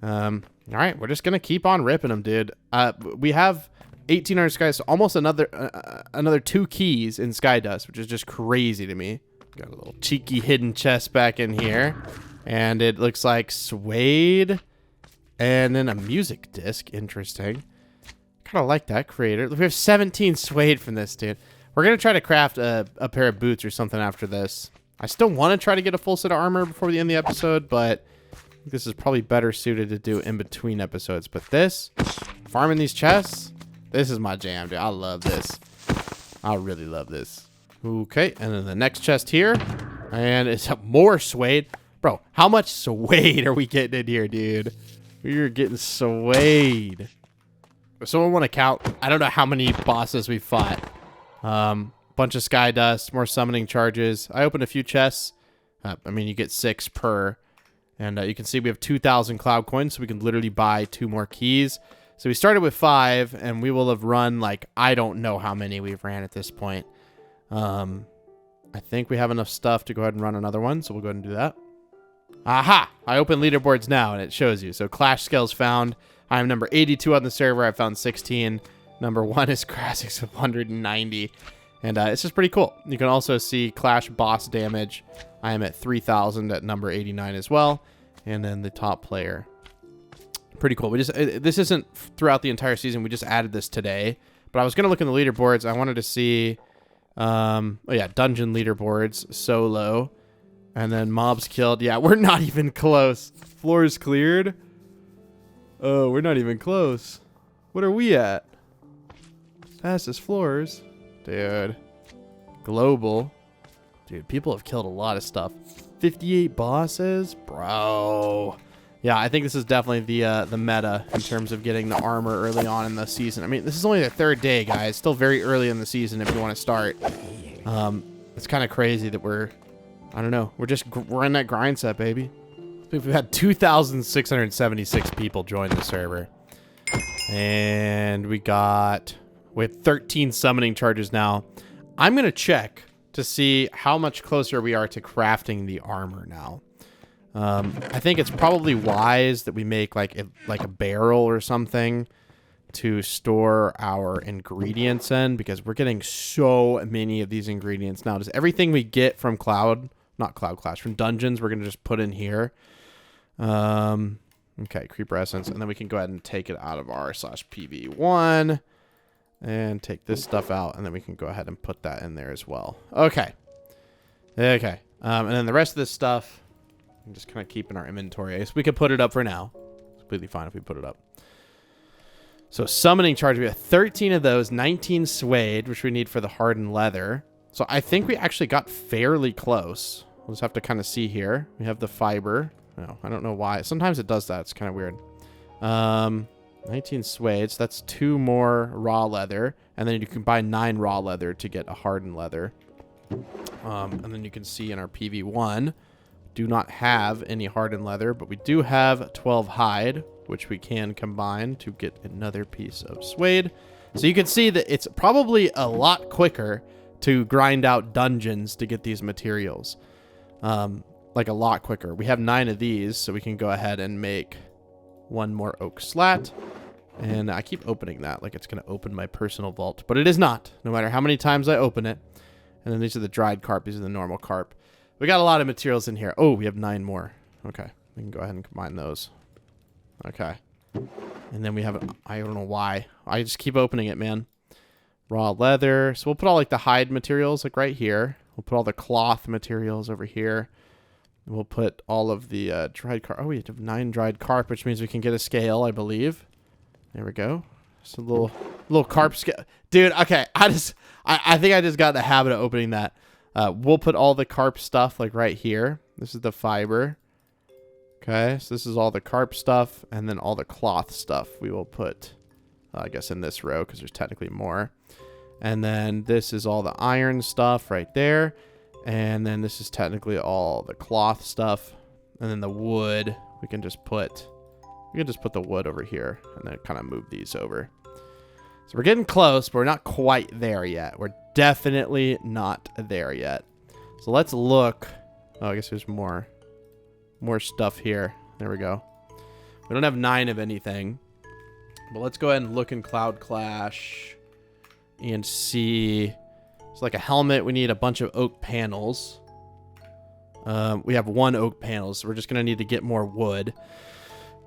All right, we're just going to keep on ripping them, dude. We have 1,800 sky, so almost another 2 keys in sky dust, which is just crazy to me. Got a little cheeky hidden chest back in here. And it looks like suede. And then a music disc. Interesting. Kind of like that creator. We have 17 suede from this, dude. We're going to try to craft a pair of boots or something after this. I still want to try to get a full set of armor before the end of the episode, but I think this is probably better suited to do in between episodes. But this, farming these chests, this is my jam, dude. I love this. I really love this. Okay, and then the next chest here. And it's more suede. Bro, how much suede are we getting in here, dude? We're getting suede. If someone want to count, I don't know how many bosses we fought. Bunch of sky dust, more summoning charges. I opened a few chests. I mean, you get 6 per. And you can see we have 2,000 cloud coins, so we can literally buy 2 more keys. So we started with 5, and we will have run, like, I don't know how many we've ran at this point. I think we have enough stuff to go ahead and run another one, so we'll go ahead and do that. Aha! I open leaderboards now, and it shows you. So clash skills found. I am number 82 on the server. I found 16. Number 1 is Crassix with 190. And it's just pretty cool. You can also see clash boss damage. I am at 3,000 at number 89 as well. And then the top player. Pretty cool. This isn't throughout the entire season. We just added this today. But I was going to look in the leaderboards. I wanted to see... oh yeah, dungeon leaderboards, solo, and then mobs killed. Yeah, we're not even close. Floors cleared. Oh, we're not even close. What are we at? Fastest floors. Dude. Global. Dude, people have killed a lot of stuff. 58 bosses? Bro. Yeah, I think this is definitely the meta in terms of getting the armor early on in the season. I mean, this is only the 3rd day, guys. Still very early in the season if you want to start. It's kind of crazy that I don't know. We're in that grind set, baby. We've had 2,676 people join the server. And we have 13 summoning charges now. I'm going to check to see how much closer we are to crafting the armor now. I think it's probably wise that we make like a barrel or something to store our ingredients in, because we're getting so many of these ingredients now. Just everything we get from from dungeons, we're gonna just put in here. Okay, creeper essence, and then we can go ahead and take it out of r/pv1 and take this stuff out, and then we can go ahead and put that in there as well. Okay. And then the rest of this stuff, I'm just kind of keeping our inventory. I guess we could put it up for now. It's completely fine if we put it up. So summoning charge, we have 13 of those, 19 suede, which we need for the hardened leather. So I think we actually got fairly close. We'll just have to kind of see here. We have the fiber. No, I don't know why. Sometimes it does that. It's kind of weird. 19 suede, so that's 2 more raw leather. And then you can buy 9 raw leather to get a hardened leather. And then you can see in our PV1, do not have any hardened leather, but we do have 12 hide, which we can combine to get another piece of suede. So you can see that it's probably a lot quicker to grind out dungeons to get these materials. Like a lot quicker. We have 9 of these, so we can go ahead and make 1 more oak slat. And I keep opening that like it's going to open my personal vault, but it is not, no matter how many times I open it. And then these are the dried carp. These are the normal carp. We got a lot of materials in here. Oh, we have 9 more. Okay. We can go ahead and combine those. Okay. And then we have, I don't know why. I just keep opening it, man. Raw leather. So we'll put all like the hide materials like right here. We'll put all the cloth materials over here. And we'll put all of the dried carp. Oh, we have 9 dried carp, which means we can get a scale, I believe. There we go. Just a little carp scale. Dude, okay. I think I just got in the habit of opening that. We'll put all the carp stuff like right here. This is the fiber. Okay, so this is all the carp stuff, and then all the cloth stuff we will put, I guess, in this row, because there's technically more. And then this is all the iron stuff right there. And then this is technically all the cloth stuff. And then the wood, we can just put the wood over here, and then kind of move these over. So we're getting close, but we're not quite there yet. We're definitely not there yet. So let's look. Oh, I guess there's more stuff here. There we go. We don't have 9 of anything, but let's go ahead and look in Cloud Clash and see. It's like a helmet. We need a bunch of oak panels. We have 1 oak panel, so we're just gonna need to get more wood.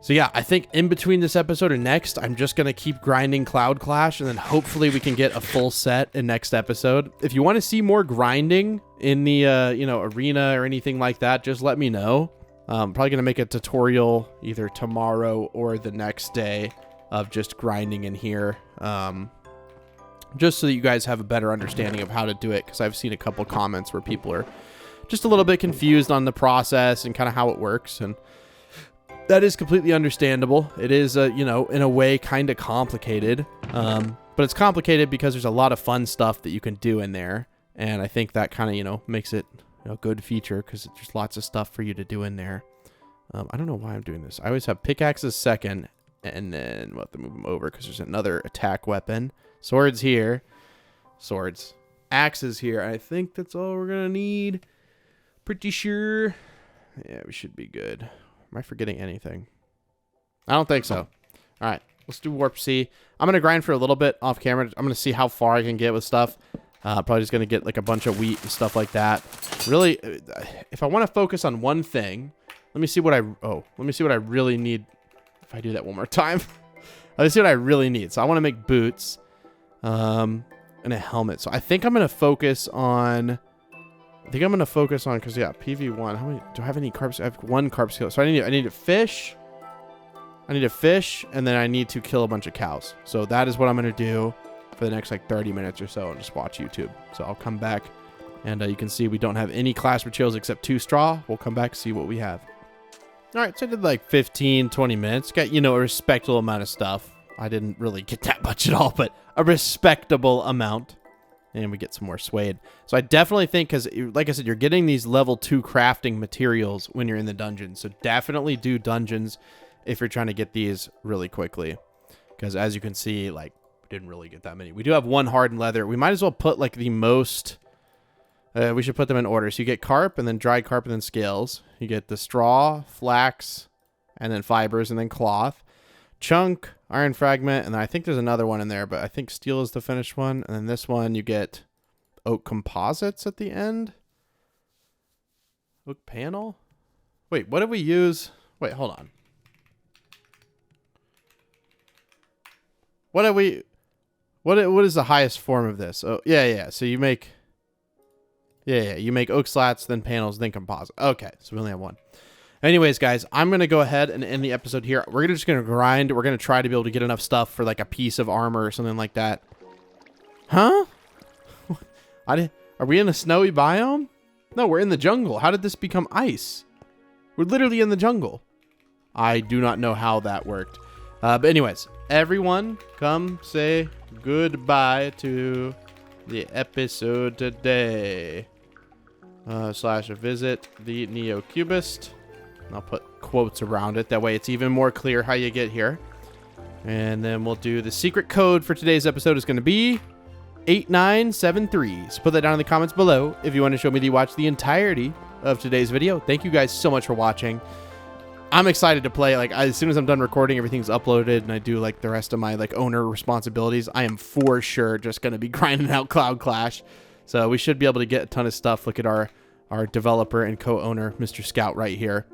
So yeah, I think in between this episode and next, I'm just going to keep grinding Cloud Clash, and then hopefully we can get a full set in next episode. If you want to see more grinding in the, arena or anything like that, just let me know. I'm probably going to make a tutorial either tomorrow or the next day of just grinding in here. Just so that you guys have a better understanding of how to do it, because I've seen a couple comments where people are just a little bit confused on the process and kind of how it works, and that is completely understandable. It is, in a way, kind of complicated. But it's complicated because there's a lot of fun stuff that you can do in there. And I think that kind of, makes it a good feature, because there's lots of stuff for you to do in there. I don't know why I'm doing this. I always have pickaxes second, and then we'll have to move them over because there's another attack weapon. Swords here. Swords. Axes here. I think that's all we're going to need. Pretty sure. Yeah, we should be good. Am I forgetting anything? I don't think so. All right, let's do Warp C. I'm going to grind for a little bit off camera. I'm going to see how far I can get with stuff. Probably just going to get like a bunch of wheat and stuff like that. Really, if I want to focus on one thing, let me see what I really need. If I do that one more time. Let me see what I really need. So I want to make boots and a helmet. So I think I'm going to focus on... because yeah, PV1. How many do I have? Any carps? I have 1 carp skill. So I need a fish. I need a fish, and then I need to kill a bunch of cows. So that is what I'm gonna do for the next like 30 minutes or so, and just watch YouTube. So I'll come back, and you can see we don't have any class materials except 2 straw. We'll come back, see what we have. All right, so I did like 15, 20 minutes. Got a respectable amount of stuff. I didn't really get that much at all, but a respectable amount. And we get some more suede. So I definitely think, because like I said, you're getting these level 2 crafting materials when you're in the dungeon. So definitely do dungeons if you're trying to get these really quickly. Because as you can see, like, we didn't really get that many. We do have 1 hardened leather. We might as well put like the most... we should put them in order. So you get carp, and then dried carp, and then scales. You get the straw, flax, and then fibers, and then cloth. Chunk, iron fragment, and then I think there's another one in there, but I think steel is the finished one. And then this one, you get oak composites at the end. Oak panel? Wait, what did we use? Wait, hold on. What is the highest form of this? Oh, yeah. So you make... Yeah, you make oak slats, then panels, then composite. Okay, so we only have 1. Anyways, guys, I'm going to go ahead and end the episode here. We're just going to grind. We're going to try to be able to get enough stuff for like a piece of armor or something like that. Huh? Are we in a snowy biome? No, we're in the jungle. How did this become ice? We're literally in the jungle. I do not know how that worked. But anyways, everyone, come say goodbye to the episode today. Slash visit the Neocubist. I'll put quotes around it. That way it's even more clear how you get here. And then we'll do the secret code for today's episode is going to be 8973. So put that down in the comments below if you want to show me that you watched the entirety of today's video. Thank you guys so much for watching. I'm excited to play. Like, as soon as I'm done recording, everything's uploaded, and I do like the rest of my like owner responsibilities, I am for sure just going to be grinding out Cloud Clash. So we should be able to get a ton of stuff. Look at our developer and co-owner, Mr. Scout, right here.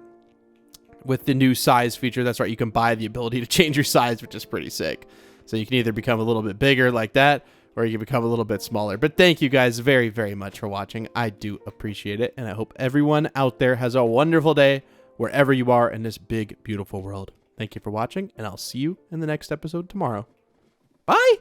With the new size feature, that's right, you can buy the ability to change your size, which is pretty sick. So you can either become a little bit bigger like that, or you can become a little bit smaller. But thank you guys very, very much for watching. I do appreciate it, and I hope everyone out there has a wonderful day wherever you are in this big, beautiful world. Thank you for watching, and I'll see you in the next episode tomorrow. Bye!